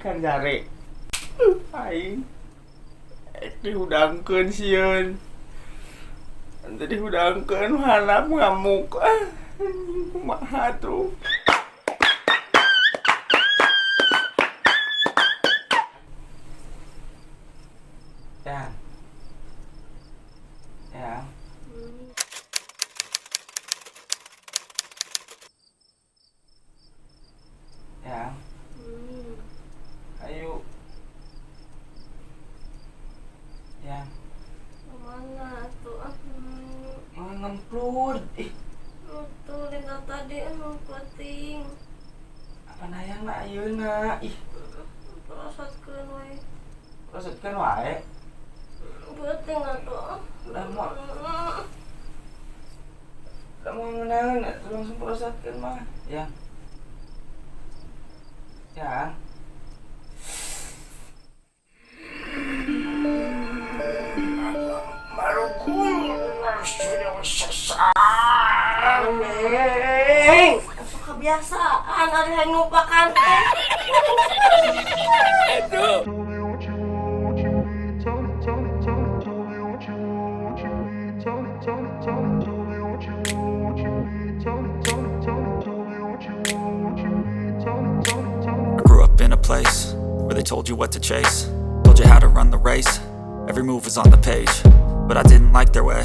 kan jare aing dihudangkeun sieun ante dihudangkeun hanap ngamuk kumaha tuh. Ya. Ya. Ya. Ayo. Ya. Kemana tuh? Ngemplur. Tuh Lina tadi emang penting. Apa nayang na ayeuna? Perasatkeun we. Proseskeun wae. Penting atuh. Udah mau ngeunaan, langsung proseskeun mah. Ya. Ya. Kebiasaan ada yang lupakan. I grew up in a place where they told you what to chase, told you how to run the race. Every move was on the page, but I didn't like their way.